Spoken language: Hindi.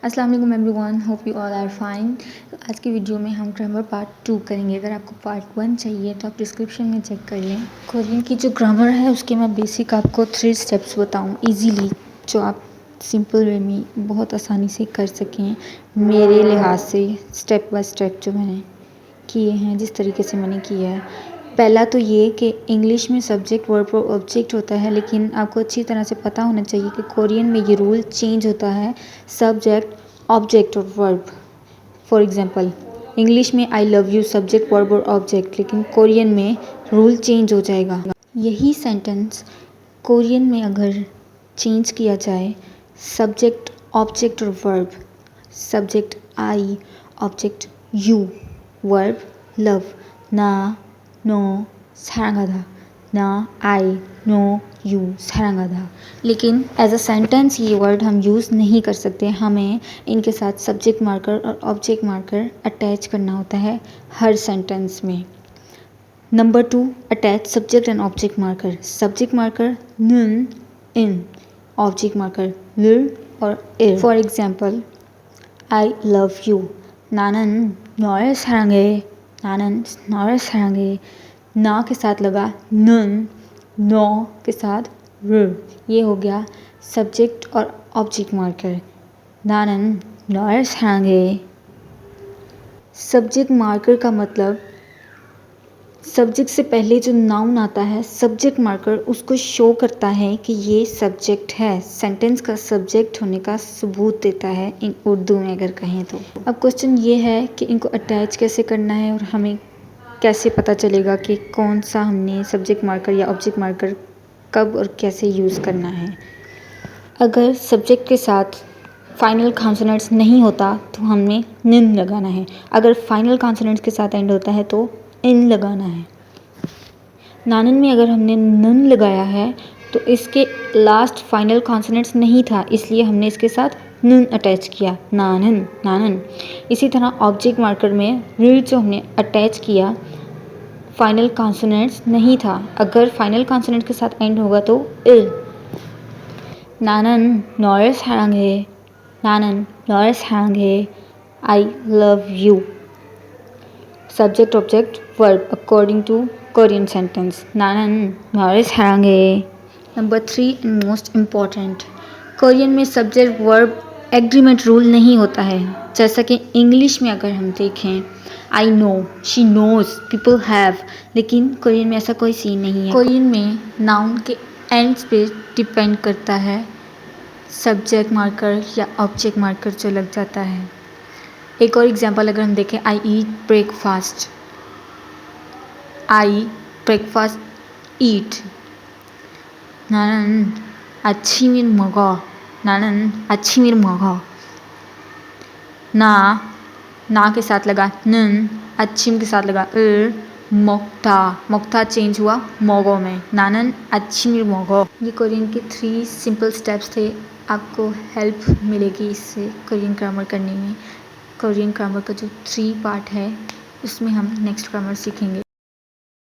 अस्सलाम वालेकुम everyone, hope you all are fine. तो आज की वीडियो में हम ग्रामर पार्ट 2 करेंगे। अगर आपको पार्ट 1 चाहिए तो आप डिस्क्रिप्शन में चेक करिए। कोरियन की जो ग्रामर है उसके मैं बेसिक आपको 3 स्टेप्स बताऊँ ईजीली, जो आप सिंपल वे में बहुत आसानी से कर सकें। मेरे लिहाज से स्टेप बाय स्टेप जो मैंने किए हैं, जिस तरीके से मैंने किया है। पहला तो ये कि इंग्लिश में सब्जेक्ट वर्ब और ऑब्जेक्ट होता है, लेकिन आपको अच्छी तरह से पता होना चाहिए कि कोरियन में ये रूल चेंज होता है, सब्जेक्ट ऑब्जेक्ट और वर्ब। फॉर एग्जांपल इंग्लिश में आई लव यू सब्जेक्ट वर्ब और ऑब्जेक्ट, लेकिन कोरियन में रूल चेंज हो जाएगा। यही सेंटेंस कोरियन में अगर चेंज किया जाए, सब्जेक्ट ऑब्जेक्ट और verb, subject I, object you, verb love, 나, 너 사랑하다, 나, I, नो, यू 사랑하다। लेकिन एज अ सेंटेंस ये वर्ड हम यूज़ नहीं कर सकते। हमें इनके साथ सब्जेक्ट मार्कर और ऑब्जेक्ट मार्कर अटैच करना होता है हर सेंटेंस में। Number 2, attach subject and object marker. Subject marker 는, इन, ऑब्जेक्ट मार्कर 를 और 일। For example I love you, 나는 널 사랑해, 나는 널 사랑해। ना के साथ लगा 는, नो के साथ 르। ये हो गया सब्जेक्ट और ऑब्जेक्ट मार्कर। 나는 널 사랑해। सब्जेक्ट मार्कर का मतलब सब्जेक्ट से पहले जो नाउन आता है, सब्जेक्ट मार्कर उसको शो करता है कि ये सब्जेक्ट है, सेंटेंस का सब्जेक्ट होने का सबूत देता है इन उर्दू में अगर कहें तो। अब क्वेश्चन ये है कि इनको अटैच कैसे करना है और हमें कैसे पता चलेगा कि कौन सा हमने सब्जेक्ट मार्कर या ऑब्जेक्ट मार्कर कब और कैसे यूज़ करना है। अगर सब्जेक्ट के साथ फाइनल कॉन्सोनेंट्स नहीं होता तो हमने निन लगाना है। अगर फाइनल कॉन्सोनेंट्स के साथ एंड होता है तो इन लगाना है। नानन में अगर हमने नन लगाया है तो इसके लास्ट फाइनल कॉन्सोनेंट्स नहीं था, इसलिए हमने इसके साथ नन अटैच किया, नानन, नानन। इसी तरह ऑब्जेक्ट मार्कर में ऋ जो हमने अटैच किया, फाइनल कॉन्सोनेंट्स नहीं था। अगर फाइनल कॉन्सोनेंट के साथ एंड होगा तो इल। 나는 널 사랑해, 나는 널 사랑해, I love you। Subject object verb according to Korean sentence, 나는 널 사랑해। Number 3 and most important, Korean में सब्जेक्ट वर्ब एग्रीमेंट रूल नहीं होता है। जैसा कि इंग्लिश में अगर हम देखें, I know, she knows, people have, लेकिन कोरियन में ऐसा कोई सीन नहीं है। कोरियन में नाउन के एंड्स पे डिपेंड करता है सब्जेक्ट मार्कर या ऑब्जेक्ट मार्कर जो लग जाता है। एक और एग्जांपल अगर हम देखें, आई ईट ब्रेकफास्ट, आई ब्रेकफास्ट ईट। 나는 아침을 먹어, 나는 아침을 먹어। ना के साथ लगा 는, 아침 के साथ लगा 먹다, 먹다 चेंज हुआ 먹어 में, 나는 아침을 먹어। ये कोरियन के 3 सिंपल स्टेप्स थे। आपको हेल्प मिलेगी इससे कोरियन ग्रामर करने में। कोरियन ग्रामर का जो 3 पार्ट है उसमें हम नेक्स्ट ग्रामर सीखेंगे।